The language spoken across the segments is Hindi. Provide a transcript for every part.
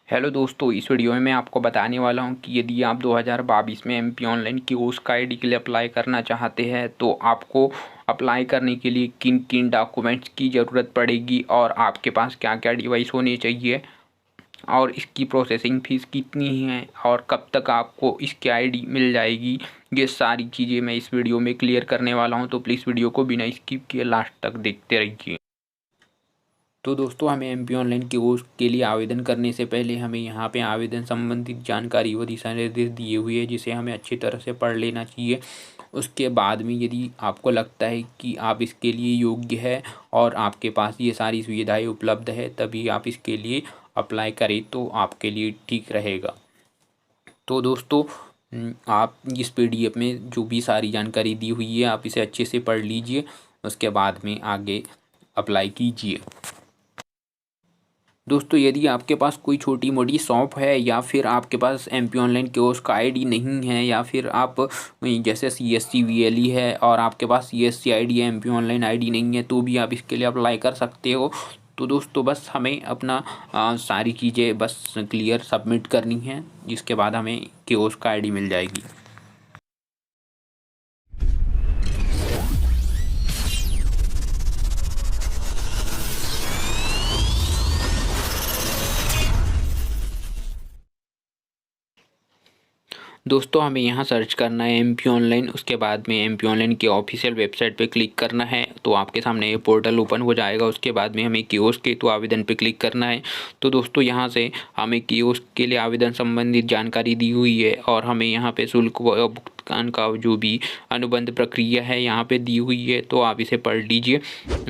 हेलो दोस्तों, इस वीडियो में मैं आपको बताने वाला हूं कि यदि आप 2022 में एमपी ऑनलाइन कियोस्क आईडी के लिए अप्लाई करना चाहते हैं तो आपको अप्लाई करने के लिए किन किन डॉक्यूमेंट्स की ज़रूरत पड़ेगी और आपके पास क्या क्या डिवाइस होने चाहिए और इसकी प्रोसेसिंग फ़ीस कितनी है और कब तक आपको इसकी आईडी मिल जाएगी। ये सारी चीज़ें मैं इस वीडियो में क्लियर करने वाला हूँ, तो प्लीज़ वीडियो को बिना स्किप किए लास्ट तक देखते रहिए। तो दोस्तों, हमें एमपी ऑनलाइन कियोस्क के लिए आवेदन करने से पहले हमें यहाँ पे आवेदन संबंधित जानकारी व दिशा निर्देश दिए हुए हैं, जिसे हमें अच्छी तरह से पढ़ लेना चाहिए। उसके बाद में यदि आपको लगता है कि आप इसके लिए योग्य है और आपके पास ये सारी सुविधाएं उपलब्ध है, तभी आप इसके लिए अप्लाई करें तो आपके लिए ठीक रहेगा। तो दोस्तों, आप इस पीडीएफ में जो भी सारी जानकारी दी हुई है आप इसे अच्छे से पढ़ लीजिए, उसके बाद में आगे अप्लाई कीजिए। दोस्तों, यदि आपके पास कोई छोटी मोटी शॉप है या फिर आपके पास एमपी ऑनलाइन कियोस्क आईडी नहीं है या फिर आप जैसे CSC VLE है और आपके पास CSC आईडी है, एमपी ऑनलाइन आईडी नहीं है, तो भी आप इसके लिए अप्लाई कर सकते हो। तो दोस्तों, बस हमें अपना सारी चीज़ें बस क्लियर सबमिट करनी है, जिसके बाद हमें कियोस्क आईडी मिल जाएगी। दोस्तों, हमें यहाँ सर्च करना है एमपी ऑनलाइन, उसके बाद में एमपी ऑनलाइन की ऑफिशियल वेबसाइट पे क्लिक करना है तो आपके सामने ये पोर्टल ओपन हो जाएगा। उसके बाद में हमें कियोस्क के तो आवेदन पे क्लिक करना है। तो दोस्तों, यहाँ से हमें कियोस्क के लिए आवेदन संबंधित जानकारी दी हुई है और हमें यहाँ पे शुल्क व भुगतान का जो भी अनुबंध प्रक्रिया है यहाँ पे दी हुई है, तो आप इसे पढ़ लीजिए।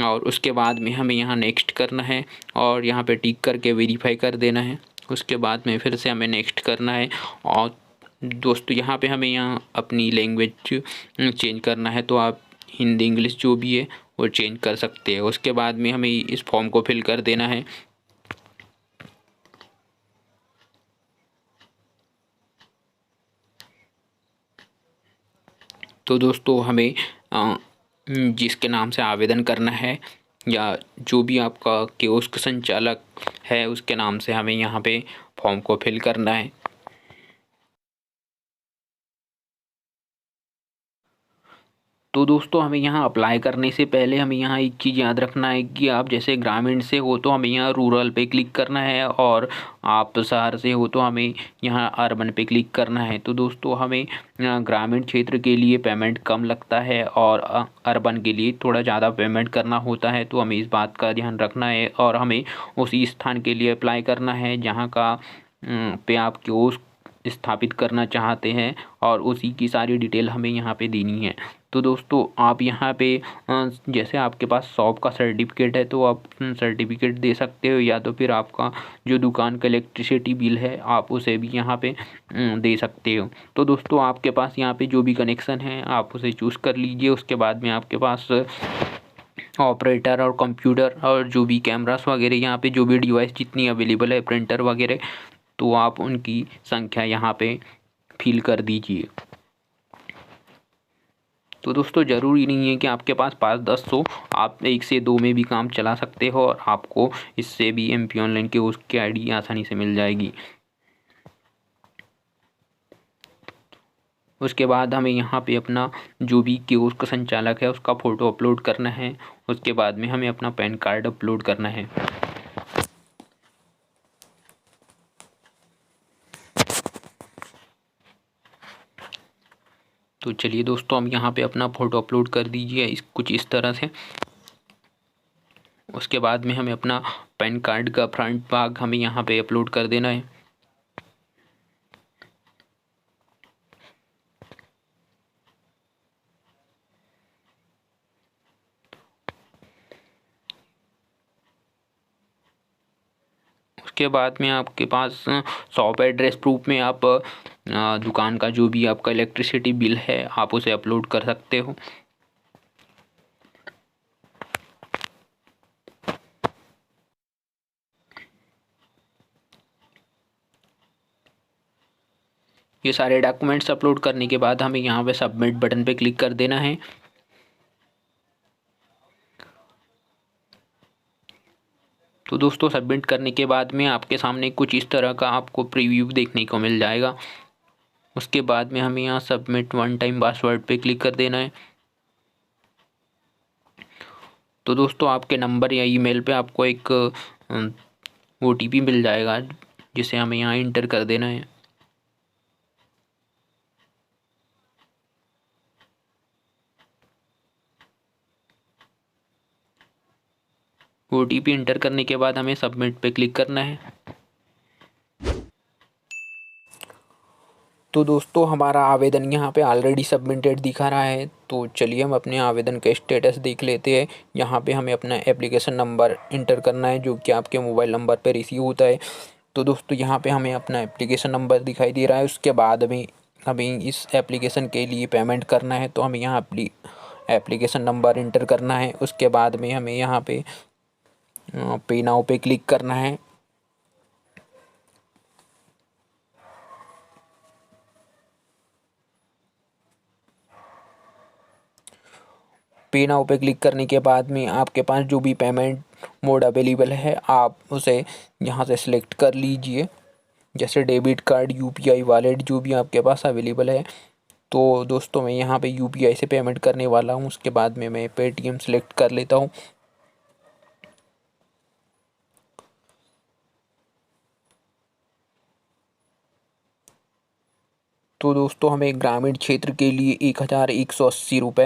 और उसके बाद में हमें यहाँ नेक्स्ट करना है और यहाँ पे टिक करके वेरीफाई कर देना है। उसके बाद में फिर से हमें नेक्स्ट करना है और दोस्तों, यहाँ पे हमें यहाँ अपनी लैंग्वेज चेंज करना है, तो आप हिंदी इंग्लिश जो भी है वो चेंज कर सकते हैं। उसके बाद में हमें इस फॉर्म को फिल कर देना है। तो दोस्तों, हमें जिसके नाम से आवेदन करना है या जो भी आपका कियोस्क संचालक है उसके नाम से हमें यहाँ पे फॉर्म को फिल करना है। तो दोस्तों, हमें यहाँ अप्लाई करने से पहले हमें यहाँ एक चीज़ याद रखना है कि आप जैसे ग्रामीण से हो तो हमें यहाँ रूरल पे क्लिक करना है और आप शहर से हो तो हमें यहाँ अर्बन पे क्लिक करना है। तो दोस्तों, हमें ग्रामीण क्षेत्र के लिए पेमेंट कम लगता है और अर्बन के लिए थोड़ा ज़्यादा पेमेंट करना होता है, तो हमें इस बात का ध्यान रखना है और हमें उसी स्थान के लिए अप्लाई करना है जहाँ का पे आप कियोस्क स्थापित करना चाहते हैं और उसी की सारी डिटेल हमें यहाँ पे देनी है। तो दोस्तों, आप यहाँ पे जैसे आपके पास शॉप का सर्टिफिकेट है तो आप सर्टिफिकेट दे सकते हो, या तो फिर आपका जो दुकान का इलेक्ट्रिसिटी बिल है आप उसे भी यहाँ पे दे सकते हो। तो दोस्तों, आपके पास यहाँ पे जो भी कनेक्शन है आप उसे चूज़ कर लीजिए। उसके बाद में आपके पास ऑपरेटर और कंप्यूटर और जो भी कैमरास वगैरह यहाँ पे जो भी डिवाइस जितनी अवेलेबल है, प्रिंटर वगैरह, तो आप उनकी संख्या यहाँ पे फिल कर दीजिए। तो दोस्तों, ज़रूरी नहीं है कि आपके पास 5-10 हो, आप 1 से 2 में भी काम चला सकते हो और आपको इससे भी एमपी ऑनलाइन की उसकी आईडी आसानी से मिल जाएगी। उसके बाद हमें यहाँ पे अपना जो भी कियोस्क संचालक है उसका फ़ोटो अपलोड करना है। उसके बाद में हमें अपना पैन कार्ड अपलोड करना है। तो चलिए दोस्तों, हम यहाँ पे अपना फ़ोटो अपलोड कर दीजिए कुछ इस तरह से। उसके बाद में हमें अपना पैन कार्ड का फ्रंट भाग हमें यहाँ पे अपलोड कर देना है। उसके बाद में आपके पास शॉप एड्रेस प्रूफ में आप दुकान का जो भी आपका इलेक्ट्रिसिटी बिल है आप उसे अपलोड कर सकते हो। ये सारे डॉक्यूमेंट्स अपलोड करने के बाद हमें यहाँ पे सबमिट बटन पे क्लिक कर देना है। तो दोस्तों सबमिट करने के बाद में आपके सामने कुछ इस तरह का आपको प्रीव्यू देखने को मिल जाएगा। उसके बाद में हमें यहाँ सबमिट वन टाइम पासवर्ड पे क्लिक कर देना है। तो दोस्तों आपके नंबर या ईमेल पे आपको एक OTP मिल जाएगा, जिसे हमें यहाँ इंटर कर देना है। OTP इंटर करने के बाद हमें सबमिट पे क्लिक करना है। तो दोस्तों हमारा आवेदन यहाँ पे ऑलरेडी सबमिटेड दिखा रहा है। तो चलिए हम अपने आवेदन का स्टेटस देख लेते हैं। यहाँ पे हमें अपना एप्लीकेशन नंबर इंटर करना है, जो कि आपके मोबाइल नंबर पे रिसीव होता है। तो दोस्तों यहाँ पे हमें अपना एप्लीकेशन नंबर दिखाई दे रहा है। उसके बाद हमें इस एप्लीकेशन के लिए पेमेंट करना है, तो हमें यहाँ एप्लीकेशन नंबर इंटर करना है। उसके बाद में हमें यहाँ पे पे नाउ पे क्लिक करना है। पे नाउ पे क्लिक करने के बाद में आपके पास जो भी पेमेंट मोड अवेलेबल है आप उसे यहाँ से सिलेक्ट कर लीजिए, जैसे डेबिट कार्ड, UPI वॉलेट जो भी आपके पास अवेलेबल है। तो दोस्तों मैं यहाँ पे UPI से पेमेंट करने वाला हूँ। उसके बाद में मैं पेटीएम सेलेक्ट कर लेता हूँ। तो दोस्तों हमें ग्रामीण क्षेत्र के लिए 1180 रुपये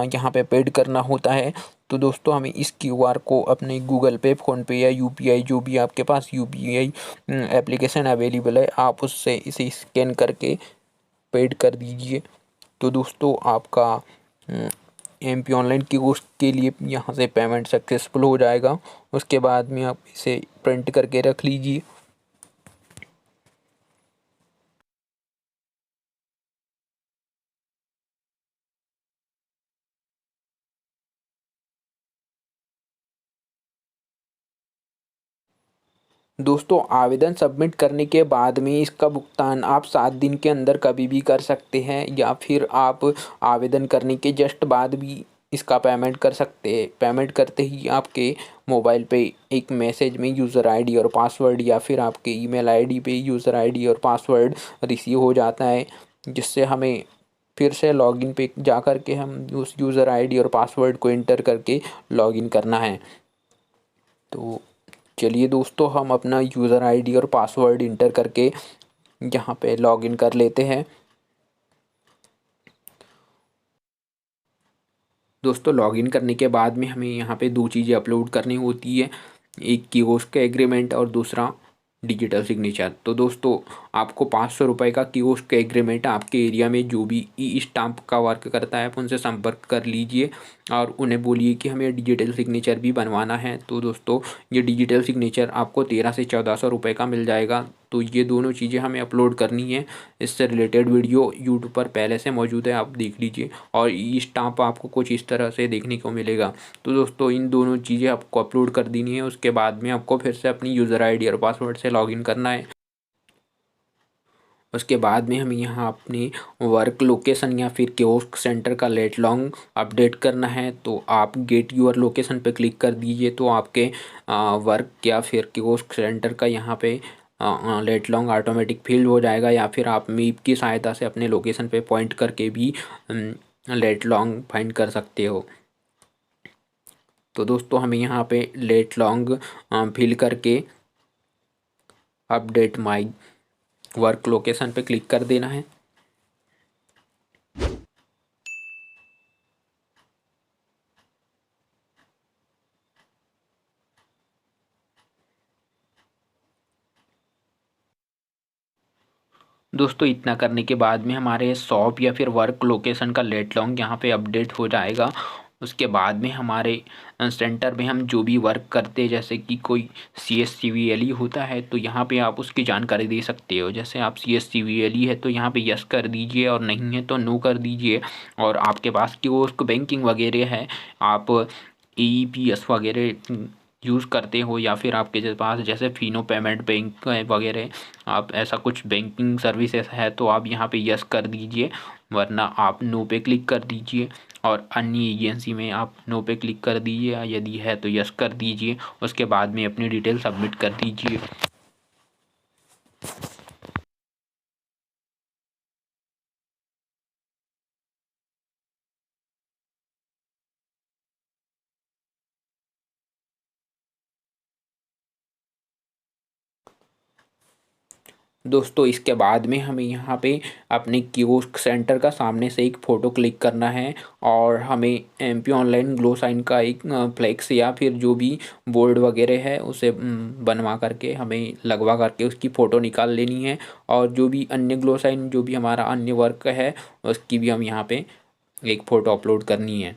यहाँ पे पेड करना होता है। तो दोस्तों हमें इस QR को अपने गूगल पे, फ़ोनपे या UPI जो भी आपके पास UPI एप्लीकेशन अवेलेबल है, आप उससे इसे स्कैन करके पेड कर दीजिए। तो दोस्तों आपका MP ऑनलाइन कियोस्क के लिए यहाँ से पेमेंट सक्सेसफुल हो जाएगा। उसके बाद में आप इसे प्रिंट करके रख लीजिए। दोस्तों आवेदन सबमिट करने के बाद में इसका भुगतान आप 7 दिन के अंदर कभी भी कर सकते हैं, या फिर आप आवेदन करने के जस्ट बाद भी इसका पेमेंट कर सकते हैं। पेमेंट करते ही आपके मोबाइल पे एक मैसेज में यूज़र ID और पासवर्ड, या फिर आपके ईमेल ID पे यूज़र ID और पासवर्ड रिसीव हो जाता है, जिससे हमें फिर से लॉगिन पे जा कर के हम उस यूज़र ID और पासवर्ड को इंटर करके लॉगिन करना है। तो चलिए दोस्तों हम अपना यूज़र ID और पासवर्ड इंटर करके यहाँ पे लॉगिन कर लेते हैं। दोस्तों लॉगिन करने के बाद में हमें यहाँ पे 2 चीज़ें अपलोड करनी होती है, एक कियोस्क का एग्रीमेंट और दूसरा डिजिटल सिग्नेचर। तो दोस्तों आपको 500 रुपये का कियोस्क का एग्रीमेंट आपके एरिया में जो भी स्टाम्प का वर्क करता है आप उनसे संपर्क कर लीजिए और उन्हें बोलिए कि हमें डिजिटल सिग्नेचर भी बनवाना है। तो दोस्तों ये डिजिटल सिग्नेचर आपको 1300 से 1400 रुपये का मिल जाएगा। तो ये दोनों चीज़ें हमें अपलोड करनी है। इससे रिलेटेड वीडियो यूट्यूब पर पहले से मौजूद है, आप देख लीजिए। और ई स्टाम्प आपको कुछ इस तरह से देखने को मिलेगा। तो दोस्तों इन दोनों चीज़ें आपको अपलोड कर देनी है। उसके बाद में आपको फिर से अपनी यूज़र ID और पासवर्ड से लॉगिन करना है। उसके बाद में हमें यहाँ अपनी वर्क लोकेशन या फिर कियोस्क सेंटर का लेट लॉन्ग अपडेट करना है। तो आप गेट यूर लोकेशन पे क्लिक कर दीजिए, तो आपके वर्क या फिर कियोस्क सेंटर का यहाँ पे लेट लॉन्ग ऑटोमेटिक फिल हो जाएगा, या फिर आप मैप की सहायता से अपने लोकेशन पे पॉइंट करके भी लेट लॉन्ग फाइंड कर सकते हो। तो दोस्तों हमें यहाँ पे लेट लॉन्ग फिल करके अपडेट माई वर्क लोकेशन पे क्लिक कर देना है। दोस्तों इतना करने के बाद में हमारे शॉप या फिर वर्क लोकेशन का लेट लॉन्ग यहाँ पे अपडेट हो जाएगा। उसके बाद में हमारे सेंटर में हम जो भी वर्क करते हैं, जैसे कि कोई CSCVLE होता है तो यहाँ पे आप उसकी जानकारी दे सकते हो। जैसे आप CSCVLE है तो यहाँ पे यस कर दीजिए, और नहीं है तो नो कर दीजिए। और आपके पास कियोस्क बैंकिंग वगैरह है, आप AEPS वगैरह यूज़ करते हो, या फिर आपके पास जैसे फिनो पेमेंट बैंक वगैरह आप ऐसा कुछ बैंकिंग सर्विसेज है तो आप यहाँ पे यस कर दीजिए, वरना आप नो पे क्लिक कर दीजिए। और अन्य एजेंसी में आप नो पे क्लिक कर दीजिए, यदि है तो यस कर दीजिए। उसके बाद में अपनी डिटेल सबमिट कर दीजिए। दोस्तों इसके बाद में हमें यहाँ पे अपने कियोस्क सेंटर का सामने से एक फ़ोटो क्लिक करना है और हमें एमपी ऑनलाइन ग्लो साइन का एक फ्लेक्स या फिर जो भी बोर्ड वगैरह है उसे बनवा करके हमें लगवा करके उसकी फ़ोटो निकाल लेनी है। और जो भी अन्य ग्लो साइन जो भी हमारा अन्य वर्क है उसकी भी हम यहाँ पे एक फ़ोटो अपलोड करनी है।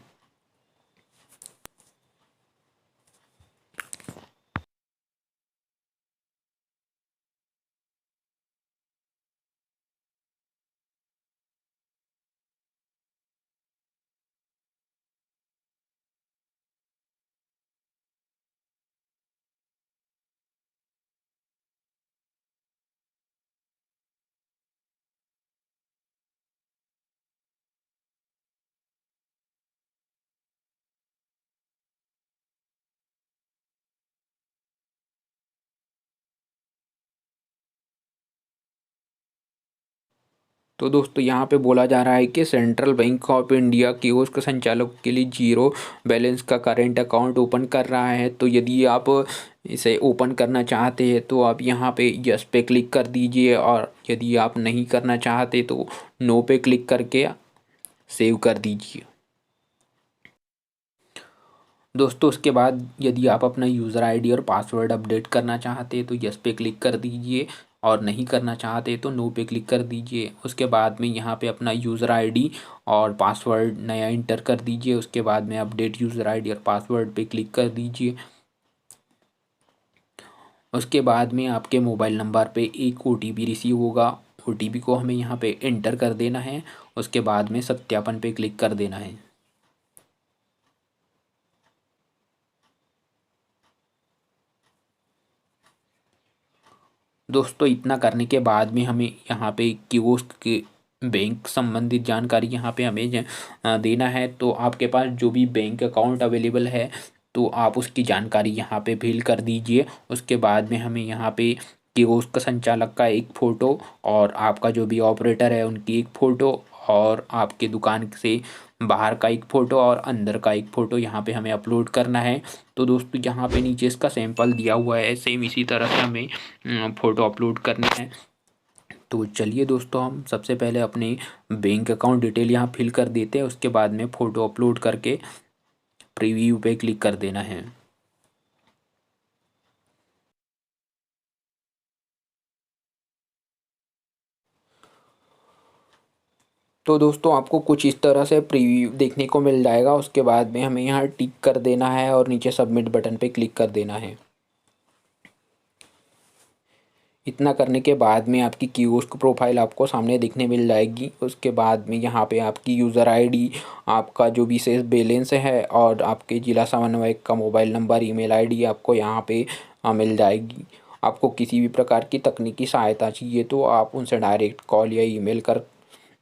तो दोस्तों यहाँ पे बोला जा रहा है कि central bank of India kiosk संचालक के लिए जीरो बैलेंस का करेंट अकाउंट ओपन कर रहा है। तो यदि आप इसे ओपन करना चाहते हैं तो आप यहाँ पे यस पे क्लिक कर दीजिए, और यदि आप नहीं करना चाहते तो नो पे क्लिक करके सेव कर दीजिए। दोस्तों उसके बाद यदि आप अपना यूज़र आईडी और पासवर्ड अपडेट करना चाहते हैं तो यस पे क्लिक कर दीजिए, और नहीं करना चाहते तो नो पे क्लिक कर दीजिए। उसके बाद में यहाँ पे अपना यूज़र आईडी और पासवर्ड नया इंटर कर दीजिए। उसके बाद में अपडेट यूज़र आईडी और पासवर्ड पे क्लिक कर दीजिए। उसके बाद में आपके मोबाइल नंबर पे एक ओटीपी रिसीव होगा। ओटीपी को हमें यहाँ पे एंटर कर देना है। उसके बाद में सत्यापन पे क्लिक कर देना है। दोस्तों इतना करने के बाद में हमें यहाँ पे कियोस्क के बैंक संबंधित जानकारी यहाँ पे हमें देना है। तो आपके पास जो भी बैंक अकाउंट अवेलेबल है तो आप उसकी जानकारी यहाँ पे फिल कर दीजिए। उसके बाद में हमें यहाँ पे कियोस्क संचालक का एक फ़ोटो और आपका जो भी ऑपरेटर है उनकी एक फ़ोटो और आपके दुकान से बाहर का एक फ़ोटो और अंदर का एक फ़ोटो यहाँ पे हमें अपलोड करना है। तो दोस्तों यहाँ पे नीचे इसका सैंपल दिया हुआ है, सेम इसी तरह से हमें फ़ोटो अपलोड करनी है। तो चलिए दोस्तों हम सबसे पहले अपने बैंक अकाउंट डिटेल यहाँ फिल कर देते हैं। उसके बाद में फ़ोटो अपलोड करके प्रीव्यू पे क्लिक कर देना है। तो दोस्तों आपको कुछ इस तरह से प्रीव्यू देखने को मिल जाएगा। उसके बाद में हमें यहाँ टिक कर देना है और नीचे सबमिट बटन पे क्लिक कर देना है। इतना करने के बाद में आपकी कियोस्क प्रोफाइल आपको सामने दिखने मिल जाएगी। उसके बाद में यहाँ पे आपकी यूज़र आईडी, आपका जो भी शेष बैलेंस है और आपके जिला समन्वयक का मोबाइल नंबर, ईमेल आईडी आपको यहाँ पे मिल जाएगी। आपको किसी भी प्रकार की तकनीकी सहायता चाहिए तो आप उनसे डायरेक्ट कॉल या ईमेल कर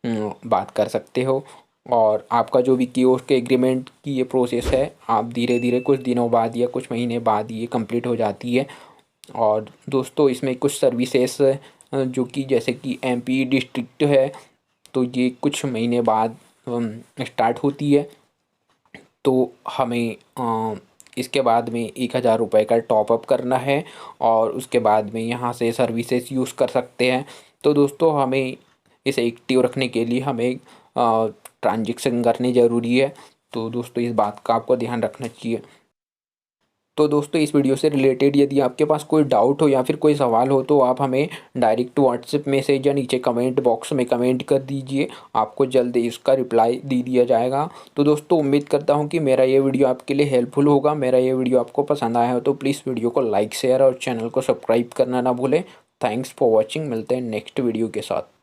बात कर सकते हो। और आपका जो भी कियोस्क एग्रीमेंट की ये प्रोसेस है, आप धीरे धीरे कुछ दिनों बाद या कुछ महीने बाद ये कंप्लीट हो जाती है। और दोस्तों इसमें कुछ सर्विसेस जो कि जैसे कि एमपी डिस्ट्रिक्ट है तो ये कुछ महीने बाद स्टार्ट होती है। तो हमें इसके बाद में 1000 रुपये का टॉपअप करना है और उसके बाद में यहाँ से सर्विसेज यूज़ कर सकते हैं। तो दोस्तों हमें इसे एक्टिव रखने के लिए हमें ट्रांजेक्शन करनी ज़रूरी है। तो दोस्तों इस बात का आपको ध्यान रखना चाहिए। तो दोस्तों इस वीडियो से रिलेटेड यदि आपके पास कोई डाउट हो या फिर कोई सवाल हो तो आप हमें डायरेक्ट व्हाट्सएप मैसेज या नीचे कमेंट बॉक्स में कमेंट कर दीजिए। आपको जल्द ही इसका रिप्लाई दे दिया जाएगा। तो दोस्तों उम्मीद करता हूँ कि मेरा ये वीडियो आपके लिए हेल्पफुल होगा। मेरा ये वीडियो आपको पसंद आया हो तो प्लीज़ वीडियो को लाइक शेयर और चैनल को सब्सक्राइब करना ना भूलें। Thanks for watching. मिलते हैं नेक्स्ट वीडियो के साथ।